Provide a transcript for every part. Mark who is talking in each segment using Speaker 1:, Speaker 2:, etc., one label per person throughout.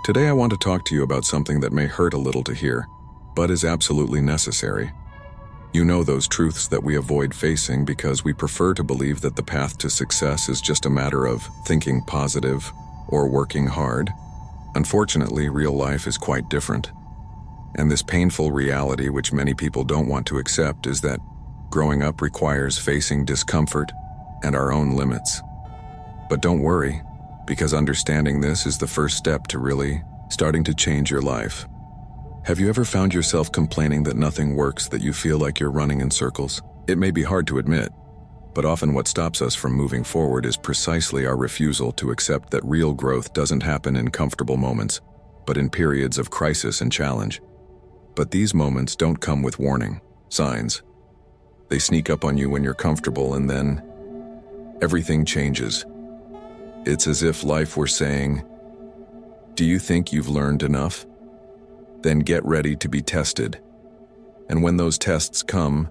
Speaker 1: Today I want to talk to you about something that may hurt a little to hear, but is absolutely necessary. You know those truths that we avoid facing because we prefer to believe that the path to success is just a matter of thinking positive or working hard. Unfortunately, real life is quite different. And this painful reality, which many people don't want to accept, is that growing up requires facing discomfort and our own limits. But don't worry, because understanding this is the first step to really starting to change your life. Have you ever found yourself complaining that nothing works, that you feel like you're running in circles? It may be hard to admit, but often what stops us from moving forward is precisely our refusal to accept that real growth doesn't happen in comfortable moments, but in periods of crisis and challenge. But these moments don't come with warning signs. They sneak up on you when you're comfortable, and then everything changes. It's as if life were saying, "Do you think you've learned enough? Then get ready to be tested." And when those tests come,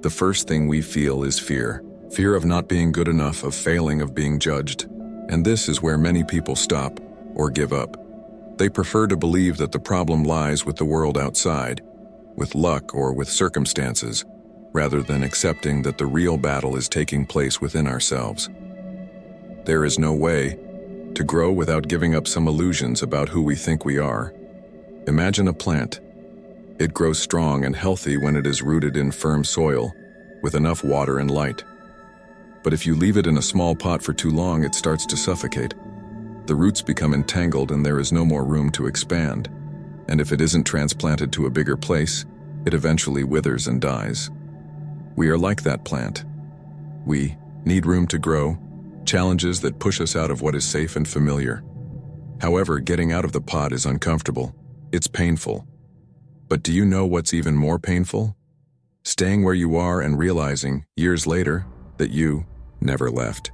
Speaker 1: the first thing we feel is fear. Fear of not being good enough, of failing, of being judged. And this is where many people stop or give up. They prefer to believe that the problem lies with the world outside, with luck or with circumstances, rather than accepting that the real battle is taking place within ourselves. There is no way to grow without giving up some illusions about who we think we are. Imagine a plant. It grows strong and healthy when it is rooted in firm soil, with enough water and light. But if you leave it in a small pot for too long, it starts to suffocate. The roots become entangled and there is no more room to expand. And if it isn't transplanted to a bigger place, it eventually withers and dies. We are like that plant. We need room to grow, challenges that push us out of what is safe and familiar. However, getting out of the pot is uncomfortable. It's painful. But do you know what's even more painful? Staying where you are and realizing, years later, that you never left.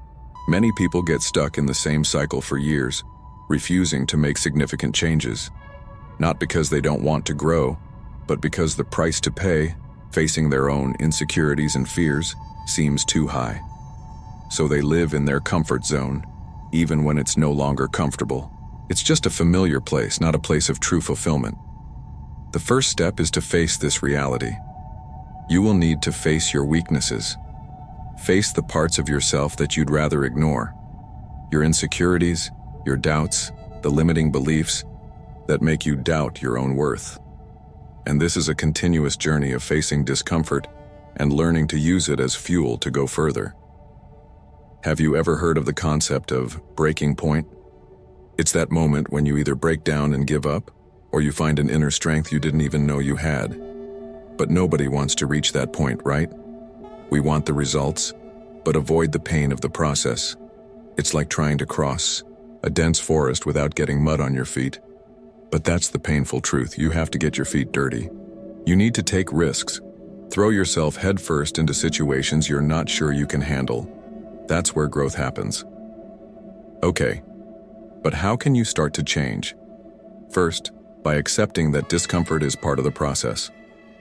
Speaker 1: Many people get stuck in the same cycle for years, refusing to make significant changes. Not because they don't want to grow, but because the price to pay, facing their own insecurities and fears, seems too high. So they live in their comfort zone, even when it's no longer comfortable. It's just a familiar place, not a place of true fulfillment. The first step is to face this reality. You will need to face your weaknesses. Face the parts of yourself that you'd rather ignore. Your insecurities, your doubts, the limiting beliefs that make you doubt your own worth. And this is a continuous journey of facing discomfort and learning to use it as fuel to go further. Have you ever heard of the concept of breaking point? It's that moment when you either break down and give up, or you find an inner strength you didn't even know you had. But nobody wants to reach that point, right? We want the results, but avoid the pain of the process. It's like trying to cross a dense forest without getting mud on your feet. But that's the painful truth. You have to get your feet dirty. You need to take risks. Throw yourself headfirst into situations you're not sure you can handle. That's where growth happens. Okay, but how can you start to change? First, by accepting that discomfort is part of the process.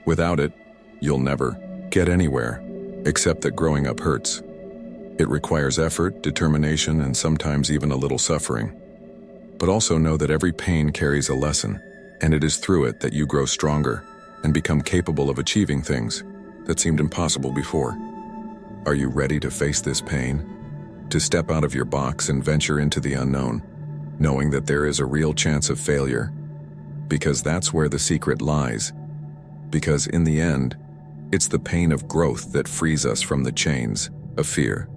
Speaker 1: Without it, you'll never get anywhere, except that growing up hurts. It requires effort, determination, and sometimes even a little suffering. But also know that every pain carries a lesson, and it is through it that you grow stronger and become capable of achieving things that seemed impossible before. Are you ready to face this pain? To step out of your box and venture into the unknown, knowing that there is a real chance of failure? Because that's where the secret lies. Because in the end, it's the pain of growth that frees us from the chains of fear.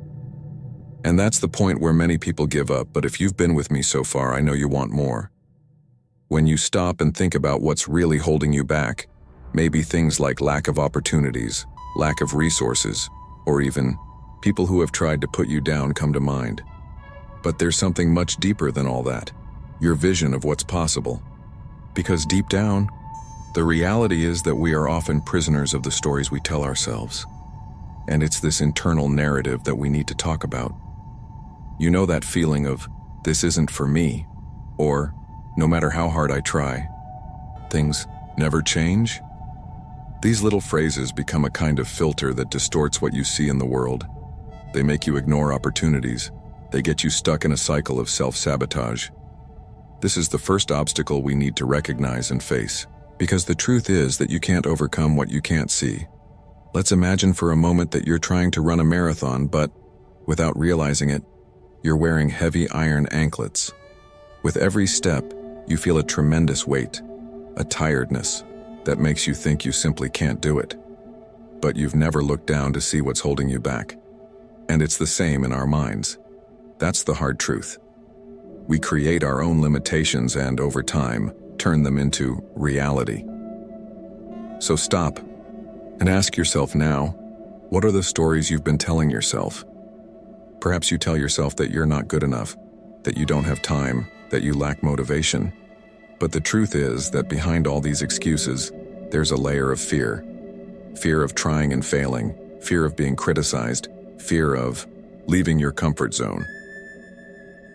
Speaker 1: And that's the point where many people give up, but if you've been with me so far, I know you want more. When you stop and think about what's really holding you back, maybe things like lack of opportunities, lack of resources, or even people who have tried to put you down come to mind. But there's something much deeper than all that, your vision of what's possible. Because deep down, the reality is that we are often prisoners of the stories we tell ourselves. And it's this internal narrative that we need to talk about. You know that feeling of, "This isn't for me," or, "No matter how hard I try, things never change"? These little phrases become a kind of filter that distorts what you see in the world. They make you ignore opportunities. They get you stuck in a cycle of self-sabotage. This is the first obstacle we need to recognize and face, because the truth is that you can't overcome what you can't see. Let's imagine for a moment that you're trying to run a marathon, but, without realizing it, you're wearing heavy iron anklets. With every step, you feel a tremendous weight, a tiredness that makes you think you simply can't do it. But you've never looked down to see what's holding you back. And it's the same in our minds. That's the hard truth. We create our own limitations and, over time, turn them into reality. So stop and ask yourself now, what are the stories you've been telling yourself? Perhaps you tell yourself that you're not good enough, that you don't have time, that you lack motivation. But the truth is that behind all these excuses, there's a layer of fear. Fear of trying and failing, fear of being criticized, fear of leaving your comfort zone.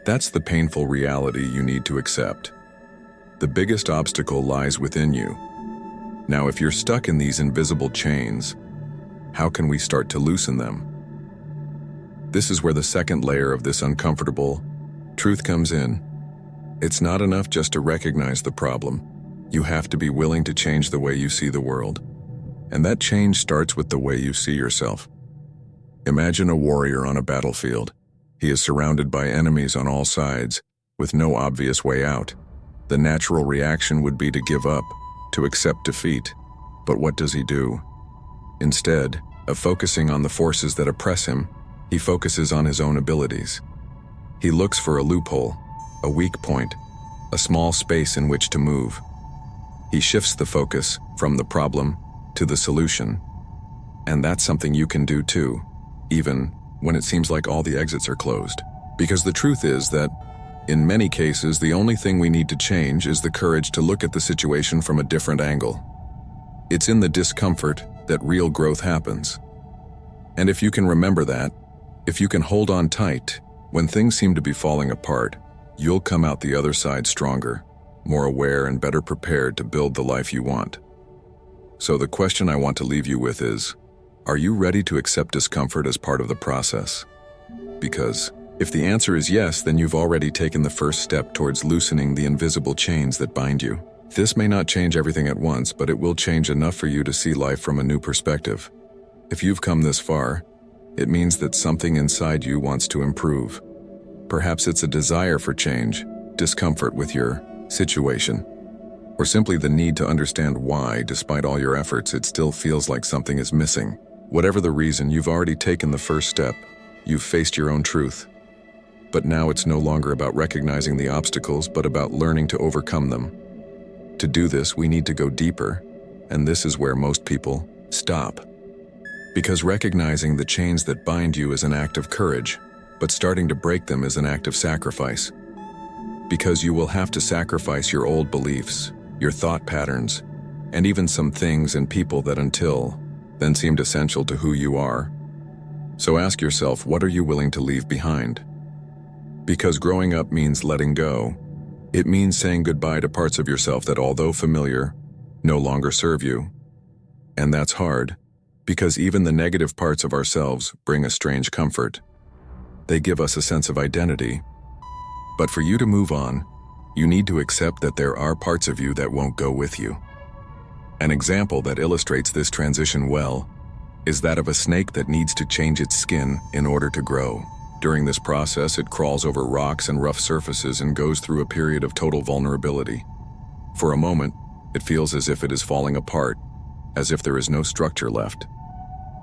Speaker 1: That's the painful reality you need to accept. The biggest obstacle lies within you. Now, if you're stuck in these invisible chains, how can we start to loosen them? This is where the second layer of this uncomfortable truth comes in. It's not enough just to recognize the problem. You have to be willing to change the way you see the world. And that change starts with the way you see yourself. Imagine a warrior on a battlefield. He is surrounded by enemies on all sides, with no obvious way out. The natural reaction would be to give up, to accept defeat. But what does he do? Instead of focusing on the forces that oppress him, he focuses on his own abilities. He looks for a loophole, a weak point, a small space in which to move. He shifts the focus from the problem to the solution. And that's something you can do too, even when it seems like all the exits are closed. Because the truth is that, in many cases, the only thing we need to change is the courage to look at the situation from a different angle. It's in the discomfort that real growth happens. And if you can remember that, if you can hold on tight when things seem to be falling apart, you'll come out the other side stronger, more aware and better prepared to build the life you want. So the question I want to leave you with is, are you ready to accept discomfort as part of the process? Because if the answer is yes, then you've already taken the first step towards loosening the invisible chains that bind you. This may not change everything at once, but it will change enough for you to see life from a new perspective. If you've come this far, it means that something inside you wants to improve. Perhaps it's a desire for change, discomfort with your situation, or simply the need to understand why, despite all your efforts, it still feels like something is missing. Whatever the reason, you've already taken the first step. You've faced your own truth. But now it's no longer about recognizing the obstacles, but about learning to overcome them. To do this, we need to go deeper, and this is where most people stop. Because recognizing the chains that bind you is an act of courage, but starting to break them is an act of sacrifice. Because you will have to sacrifice your old beliefs, your thought patterns, and even some things and people that until then seemed essential to who you are. So ask yourself, what are you willing to leave behind? Because growing up means letting go. It means saying goodbye to parts of yourself that, although familiar, no longer serve you. And that's hard, because even the negative parts of ourselves bring a strange comfort. They give us a sense of identity. But for you to move on, you need to accept that there are parts of you that won't go with you. An example that illustrates this transition well is that of a snake that needs to change its skin in order to grow. During this process, it crawls over rocks and rough surfaces and goes through a period of total vulnerability. For a moment, it feels as if it is falling apart, as if there is no structure left.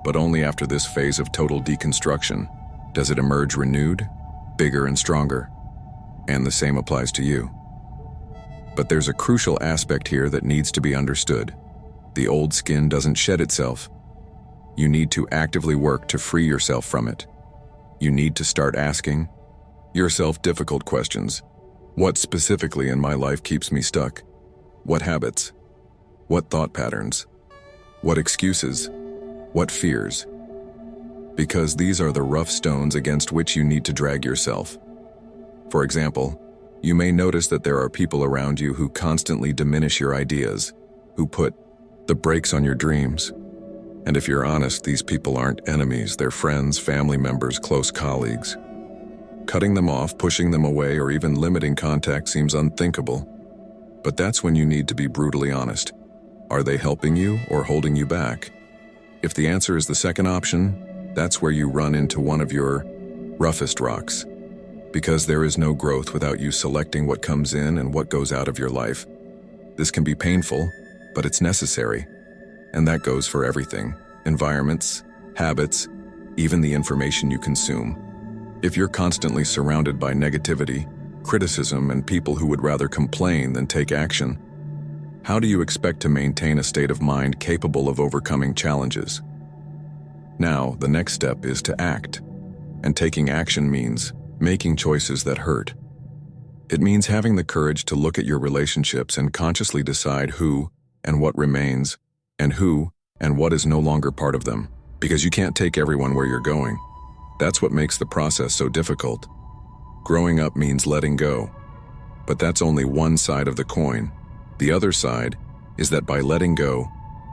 Speaker 1: But only after this phase of total deconstruction does it emerge renewed, bigger and stronger. And the same applies to you. But there's a crucial aspect here that needs to be understood. The old skin doesn't shed itself. You need to actively work to free yourself from it. You need to start asking yourself difficult questions. What specifically in my life keeps me stuck? What habits? What thought patterns? What excuses? What fears? Because these are the rough stones against which you need to drag yourself. For example, you may notice that there are people around you who constantly diminish your ideas, who put the brakes on your dreams. And if you're honest, these people aren't enemies, they're friends, family members, close colleagues. Cutting them off, pushing them away, or even limiting contact seems unthinkable. But that's when you need to be brutally honest. Are they helping you or holding you back? If the answer is the second option, that's where you run into one of your roughest rocks. Because there is no growth without you selecting what comes in and what goes out of your life. This can be painful, but it's necessary. And that goes for everything: environments, habits, even the information you consume. If you're constantly surrounded by negativity, criticism, and people who would rather complain than take action, how do you expect to maintain a state of mind capable of overcoming challenges? Now, the next step is to act. And taking action means making choices that hurt. It means having the courage to look at your relationships and consciously decide who and what remains, and who and what is no longer part of them. Because you can't take everyone where you're going. That's what makes the process so difficult. Growing up means letting go. But that's only one side of the coin. The other side is that by letting go,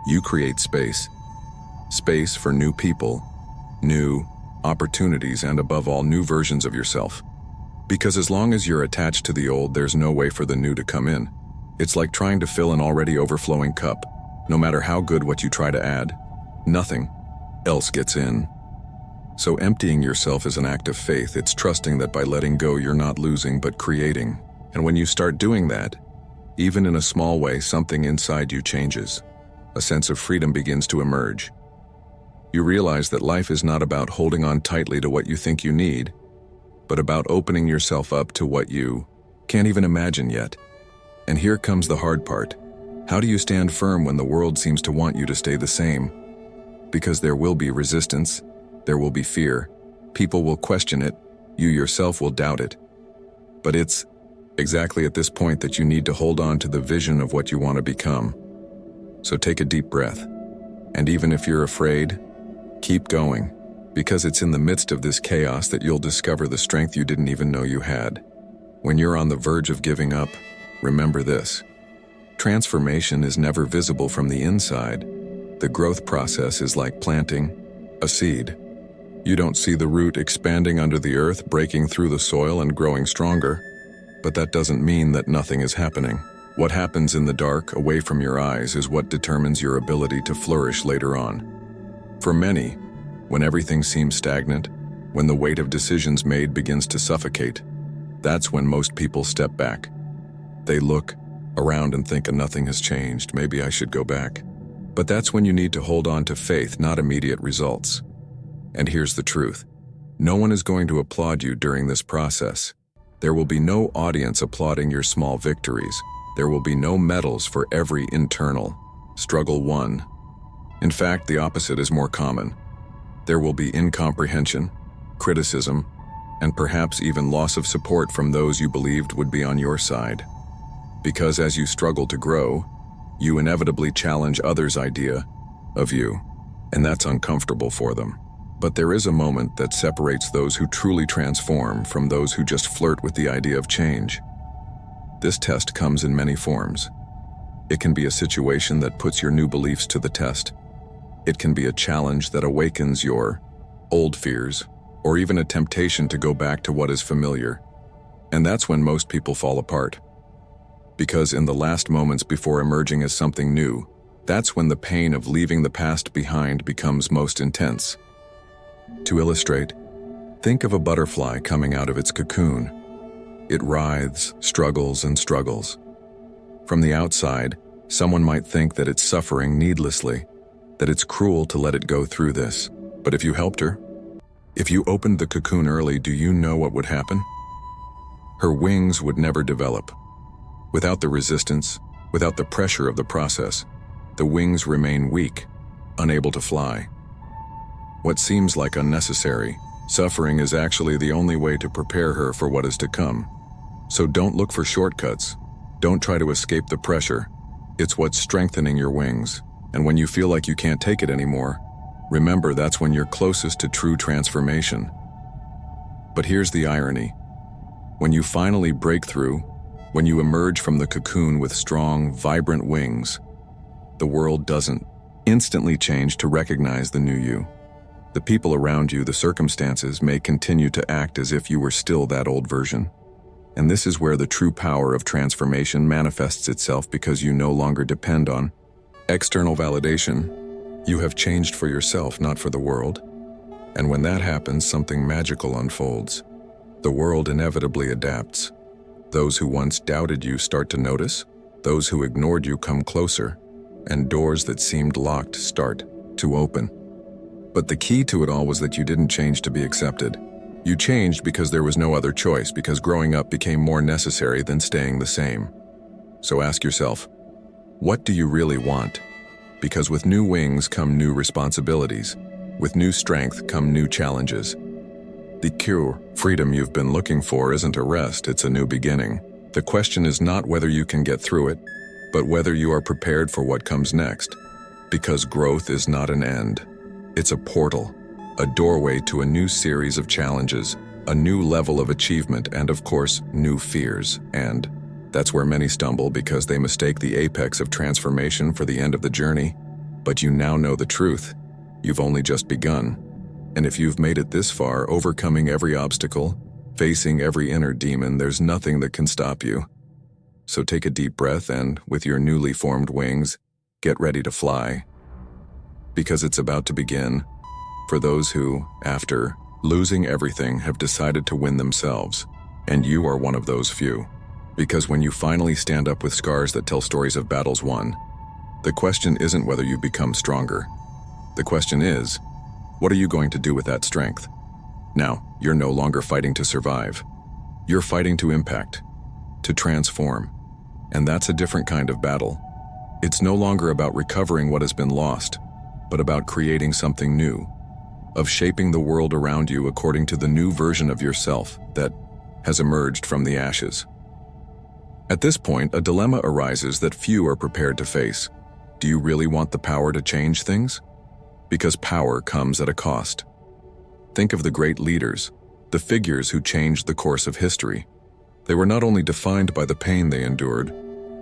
Speaker 1: you create space. Space for new people, new opportunities, and above all, new versions of yourself. Because as long as you're attached to the old, there's no way for the new to come in. It's like trying to fill an already overflowing cup. No matter how good what you try to add, nothing else gets in. So emptying yourself is an act of faith. It's trusting that by letting go, you're not losing, but creating. And when you start doing that, even in a small way, something inside you changes. A sense of freedom begins to emerge. You realize that life is not about holding on tightly to what you think you need, but about opening yourself up to what you can't even imagine yet. And here comes the hard part. How do you stand firm when the world seems to want you to stay the same? Because there will be resistance. There will be fear. People will question it. You yourself will doubt it. But it's exactly at this point that you need to hold on to the vision of what you want to become. So take a deep breath. And even if you're afraid, keep going. Because it's in the midst of this chaos that you'll discover the strength you didn't even know you had. When you're on the verge of giving up, remember this. Transformation is never visible from the inside. The growth process is like planting a seed. You don't see the root expanding under the earth, breaking through the soil and growing stronger, but that doesn't mean that nothing is happening. What happens in the dark, away from your eyes, is what determines your ability to flourish later on. For many, when everything seems stagnant, when the weight of decisions made begins to suffocate, that's when most people step back. They look around and think nothing has changed, maybe I should go back. But that's when you need to hold on to faith, not immediate results. And here's the truth. No one is going to applaud you during this process. There will be no audience applauding your small victories. There will be no medals for every internal struggle won. In fact, the opposite is more common. There will be incomprehension, criticism, and perhaps even loss of support from those you believed would be on your side. Because as you struggle to grow, you inevitably challenge others' idea of you, and that's uncomfortable for them. But there is a moment that separates those who truly transform from those who just flirt with the idea of change. This test comes in many forms. It can be a situation that puts your new beliefs to the test. It can be a challenge that awakens your old fears, or even a temptation to go back to what is familiar. And that's when most people fall apart. Because in the last moments before emerging as something new, that's when the pain of leaving the past behind becomes most intense. To illustrate, think of a butterfly coming out of its cocoon. It writhes, struggles, and struggles. From the outside, someone might think that it's suffering needlessly, that it's cruel to let it go through this. But if you helped her, if you opened the cocoon early, do you know what would happen? Her wings would never develop. Without the resistance, without the pressure of the process, the wings remain weak, unable to fly. What seems like unnecessary suffering is actually the only way to prepare her for what is to come. So don't look for shortcuts. Don't try to escape the pressure. It's what's strengthening your wings. And when you feel like you can't take it anymore, remember that's when you're closest to true transformation. But here's the irony. When you finally break through, when you emerge from the cocoon with strong, vibrant wings, the world doesn't instantly change to recognize the new you. The people around you, the circumstances, may continue to act as if you were still that old version. And this is where the true power of transformation manifests itself, because you no longer depend on external validation. You have changed for yourself, not for the world. And when that happens, something magical unfolds. The world inevitably adapts. Those who once doubted you start to notice. Those who ignored you come closer. And doors that seemed locked start to open. But the key to it all was that you didn't change to be accepted. You changed because there was no other choice, because growing up became more necessary than staying the same. So ask yourself, what do you really want? Because with new wings come new responsibilities. With new strength come new challenges. The true freedom you've been looking for isn't a rest, it's a new beginning. The question is not whether you can get through it, but whether you are prepared for what comes next. Because growth is not an end. It's a portal, a doorway to a new series of challenges, a new level of achievement, and of course, new fears. And that's where many stumble, because they mistake the apex of transformation for the end of the journey. But you now know the truth. You've only just begun. And if you've made it this far, overcoming every obstacle, facing every inner demon, there's nothing that can stop you. So take a deep breath and, with your newly formed wings, get ready to fly. Because it's about to begin. For those who, after losing everything, have decided to win themselves. And you are one of those few. Because when you finally stand up with scars that tell stories of battles won, the question isn't whether you become stronger. The question is, what are you going to do with that strength? Now, you're no longer fighting to survive. You're fighting to impact, to transform. And that's a different kind of battle. It's no longer about recovering what has been lost, but about creating something new, of shaping the world around you according to the new version of yourself that has emerged from the ashes. At this point, a dilemma arises that few are prepared to face. Do you really want the power to change things? Because power comes at a cost. Think of the great leaders, the figures who changed the course of history. They were not only defined by the pain they endured,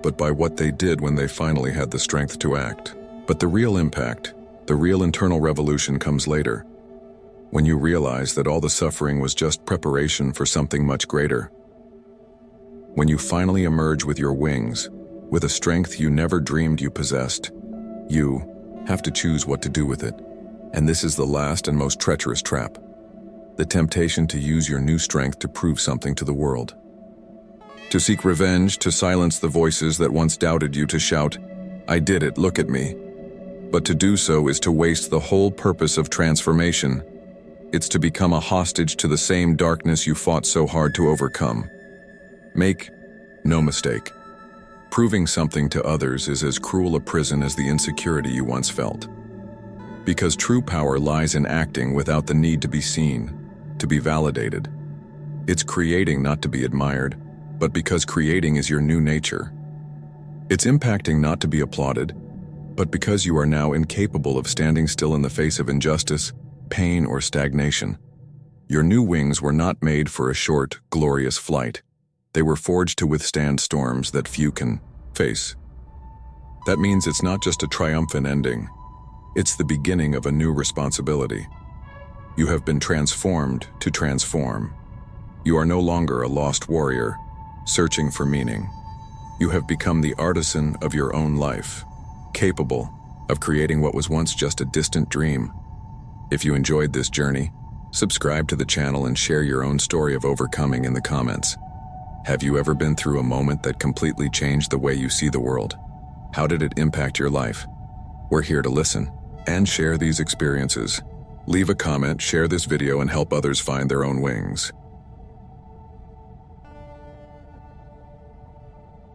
Speaker 1: but by what they did when they finally had the strength to act. But the real impact, the real internal revolution comes later, when you realize that all the suffering was just preparation for something much greater. When you finally emerge with your wings, with a strength you never dreamed you possessed, you have to choose what to do with it. And this is the last and most treacherous trap. The temptation to use your new strength to prove something to the world. To seek revenge, to silence the voices that once doubted you, to shout, "I did it, look at me." But to do so is to waste the whole purpose of transformation. It's to become a hostage to the same darkness you fought so hard to overcome. Make no mistake, proving something to others is as cruel a prison as the insecurity you once felt. Because true power lies in acting without the need to be seen, to be validated. It's creating not to be admired, but because creating is your new nature. It's impacting not to be applauded, but because you are now incapable of standing still in the face of injustice, pain, or stagnation. Your new wings were not made for a short, glorious flight. They were forged to withstand storms that few can face. That means it's not just a triumphant ending. It's the beginning of a new responsibility. You have been transformed to transform. You are no longer a lost warrior, searching for meaning. You have become the artisan of your own life, capable of creating what was once just a distant dream. If you enjoyed this journey, subscribe to the channel and share your own story of overcoming in the comments. Have you ever been through a moment that completely changed the way you see the world? How did it impact your life? We're here to listen and share these experiences. Leave a comment, share this video, and help others find their own wings.